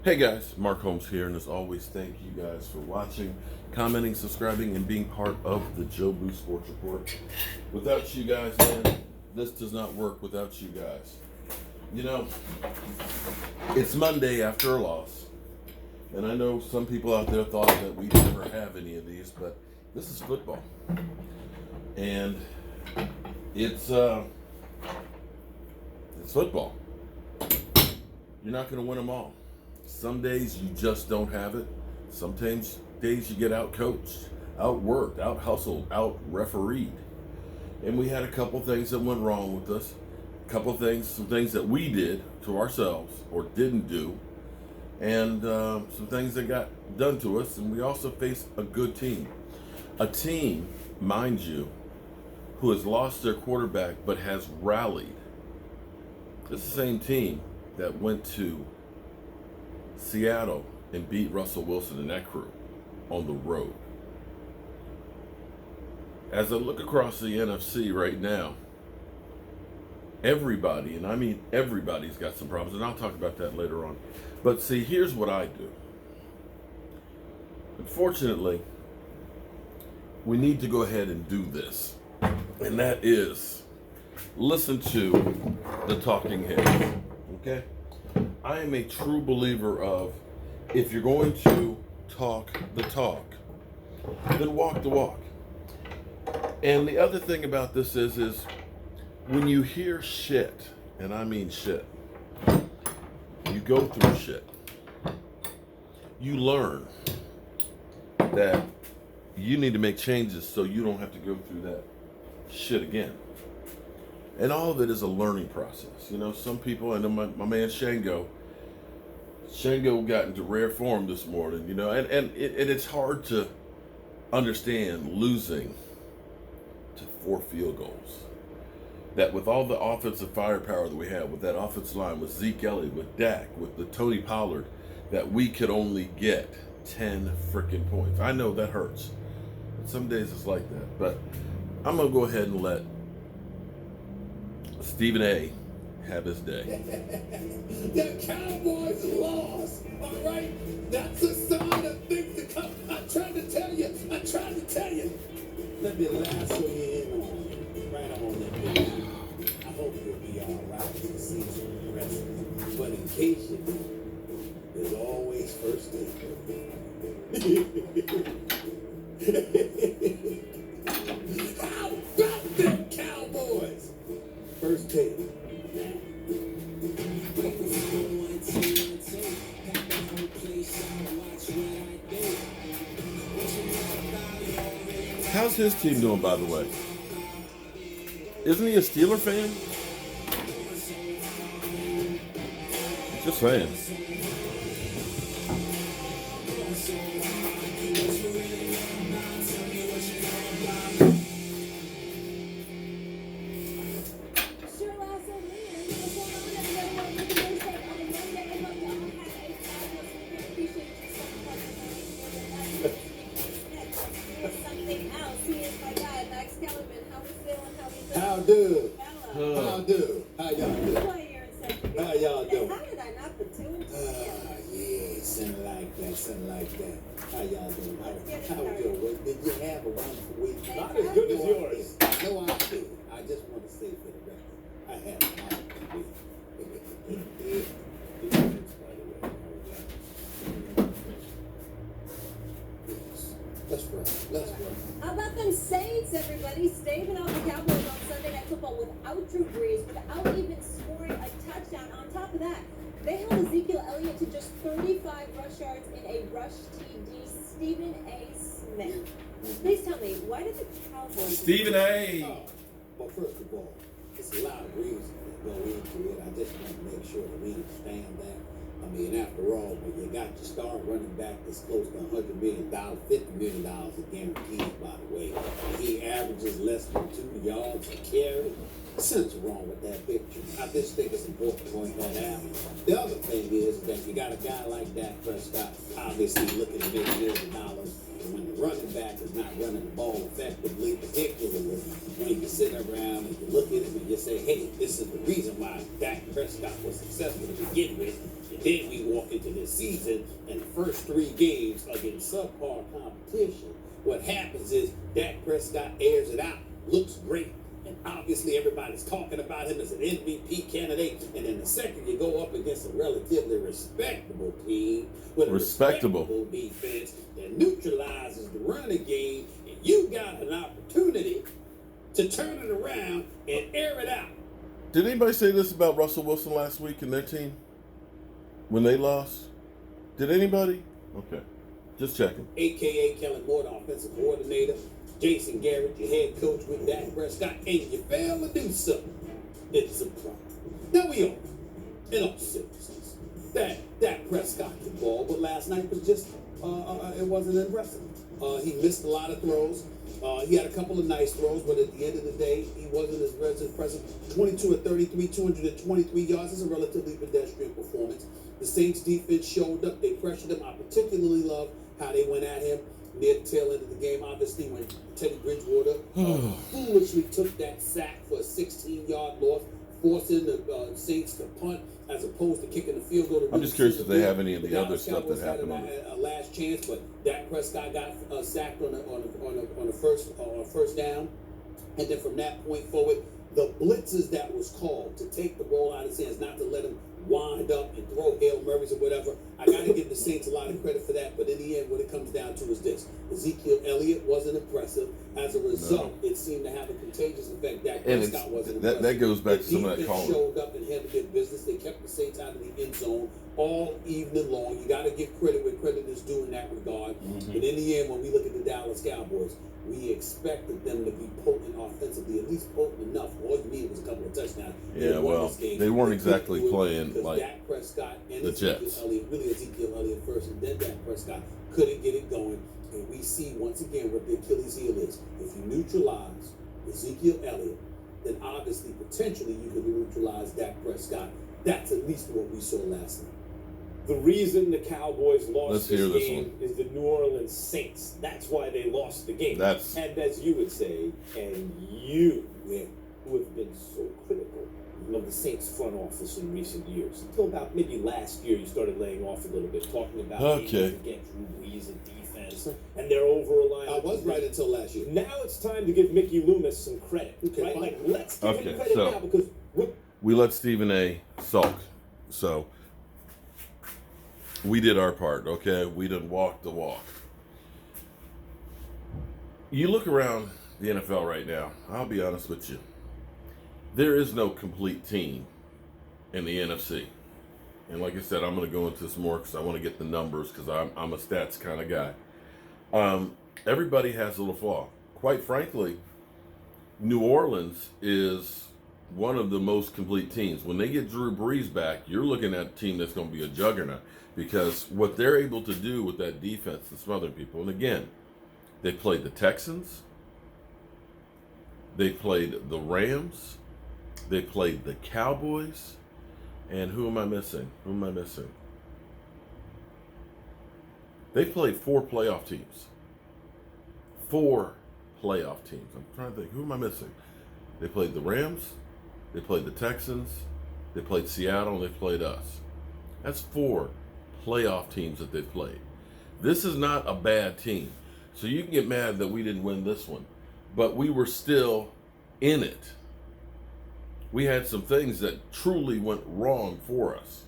Hey guys, Mark Holmes here, and as always, thank you guys for watching, commenting, subscribing, and being part of the Joe Boo Sports Report. Without you guys, man, this does not work without you guys. You know, it's Monday after a loss, and I know some people out there thought that we'd never have any of these, but this is football, and it's football. You're not going to win them all. Some days you just don't have it. Sometimes days you get out coached, outworked, out hustled, out refereed. And we had a couple things that went wrong with us. Some things that we did to ourselves or didn't do. And some things that got done to us. And we also faced a good team. A team, mind you, who has lost their quarterback but has rallied. It's the same team that went to Seattle and beat Russell Wilson and that crew on the road. As I look across the NFC right now, everybody, and I mean everybody's got some problems, and I'll talk about that later on. But see, here's what I do. Unfortunately, we need to go ahead and do this, and that is listen to the talking heads, okay? I am a true believer of if you're going to talk the talk, then walk the walk. And the other thing about this is when you hear shit, and I mean shit, you go through shit, you learn that you need to make changes so you don't have to go through that shit again. And all of it is a learning process. You know, some people, I know my man Shango got into rare form this morning, you know, and it's hard to understand losing to 4 field goals. That with all the offensive firepower that we have, with that offensive line, with Zeke Elliott, with Dak, with the Tony Pollard, that we could only get 10 freaking points. I know that hurts. And some days it's like that. But I'm going to go ahead and let Stephen A. have his day. The Cowboys lost. All right, that's a sign of things to come. I tried to tell you. Let me lasso you in right on the bit. I hope you'll be all right as the season progresses. But in case you do, there's always first aid. How about them Cowboys? First take. How's his team doing, by the way? Isn't he a Steeler fan? Just saying. How y'all doing? How did I not put 2 and 2 together? Yeah, something like that. How y'all doing? How was your week? Did you have a wonderful week? Not as good as yours. No, I did. I just want to say for the record, I had a wonderful week. Let's run. How about them Saints, everybody? Staving off the Cowboys on Sunday Night Football without Drew Brees, without even scoring a touchdown. On top of that, they held Ezekiel Elliott to just 35 rush yards in a rush TD. Stephen A. Smith. Please tell me, why did the Cowboys... Stephen A. Well, first of all, it's a lot of reasons that go into it. I just want to make sure that we understand that. I mean, after all, when you got your star running back that's close to $100 million, $50 million is guaranteed, by the way. He averages less than 2 yards a carry. Something's wrong with that picture. I just think it's important to point that out. The other thing is that you got a guy like Dak Prescott, obviously looking to make $1 million. And when the running back is not running the ball effectively, particularly when you sit around and you look at it and you say, hey, this is the reason why Dak Prescott was successful to begin with. And then we walk into this season and the first 3 games against subpar competition. What happens is Dak Prescott airs it out, looks great. And obviously everybody's talking about him as an MVP candidate. And then the second you go up against a relatively respectable team with a respectable defense that neutralizes the running game, and you got an opportunity to turn it around and air it out. Did anybody say this about Russell Wilson last week and their team when they lost? Did anybody? Okay, just checking. AKA Kellen Moore, the offensive coordinator. Jason Garrett, your head coach with Dak Prescott, and you fail to do something. It's a problem. Now we all, in all seriousness, Dak Prescott can ball, but last night was just, it wasn't impressive. He missed a lot of throws. He had a couple of nice throws, but at the end of the day, he wasn't as impressive. 22 of 33, 223 yards is a relatively pedestrian performance. The Saints defense showed up. They pressured him. I particularly love how they went at him near the tail end of the game, obviously, when Teddy Bridgewater foolishly took that sack for a 16-yard loss, forcing the Saints to punt as opposed to kicking the field goal. I'm just curious if they have any of the other stuff that happened on a last chance, but Dak Prescott got sacked on a first down, and then from that point forward, the blitzes that was called to take the ball out of his hands, not to let him wind up and throw Hail Marys or whatever. I got to give the Saints a lot of credit for that, but in the end, what it comes down to is this. Ezekiel Elliott wasn't impressive. As a result, it seemed to have a contagious effect. Dak Prescott wasn't impressive. That goes back to some of that calling. The defense showed up and handled their business. They kept the Saints out of the end zone all evening long. You got to give credit where credit is due in that regard. But in the end, when we look at the Dallas Cowboys, we expected them to be potent offensively, at least potent enough. All you needed was a couple of touchdowns. Yeah, well, they weren't exactly playing like Dak Prescott and the Jets. Ezekiel Elliott first, and then Dak Prescott couldn't get it going. And we see once again what the Achilles heel is. If you neutralize Ezekiel Elliott, then obviously, potentially, you could neutralize Dak Prescott. That's at least what we saw last night. The reason the Cowboys lost this game is the New Orleans Saints. That's why they lost the game. And as you would say, and you who have been so critical of the Saints front office in recent years, until about maybe last year, you started laying off a little bit, talking about being able to get Drew Brees and defense, and they're over-reliant. I was right until last year. Now it's time to give Mickey Loomis some credit. Okay, right? Like, let's give him credit now, because we let Stephen A. sulk. So we did our part, okay? We didn't walk the walk. You look around the NFL right now, I'll be honest with you. There is no complete team in the NFC. And like I said, I'm going to go into this more because I want to get the numbers because I'm a stats kind of guy. Everybody has a little flaw. Quite frankly, New Orleans is one of the most complete teams. When they get Drew Brees back, you're looking at a team that's going to be a juggernaut because what they're able to do with that defense and some other people. And again, they played the Texans. They played the Rams. They played the Cowboys. And who am I missing? They played 4 playoff teams. 4 playoff teams. I'm trying to think. Who am I missing? They played the Rams. They played the Texans. They played Seattle. And they played us. That's 4 playoff teams that they've played. This is not a bad team. So you can get mad that we didn't win this one. But we were still in it. We had some things that truly went wrong for us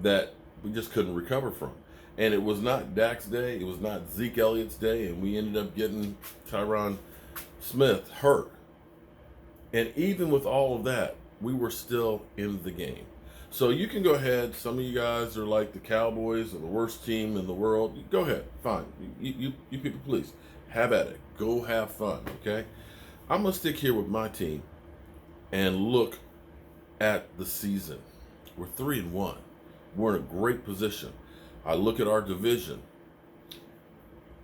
that we just couldn't recover from. And it was not Dak's day. It was not Zeke Elliott's day. And we ended up getting Tyron Smith hurt. And even with all of that, we were still in the game. So you can go ahead. Some of you guys are like the Cowboys are the worst team in the world. Go ahead. Fine. You people, please. Have at it. Go have fun, okay? I'm going to stick here with my team and look at the season. We're 3-1. We're in a great position. I look at our division.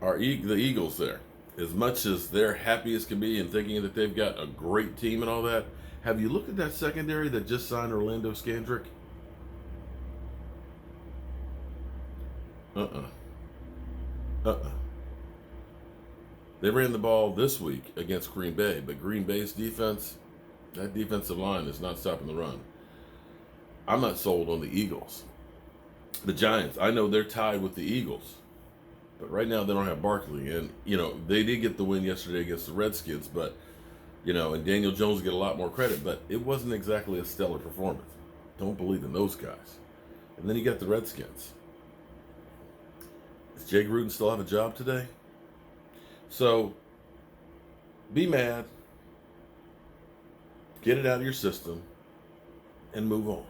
The Eagles there. As much as they're happy as can be and thinking that they've got a great team and all that, have you looked at that secondary that just signed Orlando Scandrick? They ran the ball this week against Green Bay, but Green Bay's defense, that defensive line is not stopping the run. I'm not sold on the Eagles. The Giants, I know they're tied with the Eagles, but right now they don't have Barkley. And, they did get the win yesterday against the Redskins, but, and Daniel Jones get a lot more credit, but it wasn't exactly a stellar performance. Don't believe in those guys. And then you got the Redskins. Does Jay Gruden still have a job today? So, be mad, get it out of your system, and move on.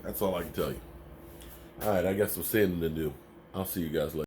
That's all I can tell you. All right, I got some sanding to do. I'll see you guys later.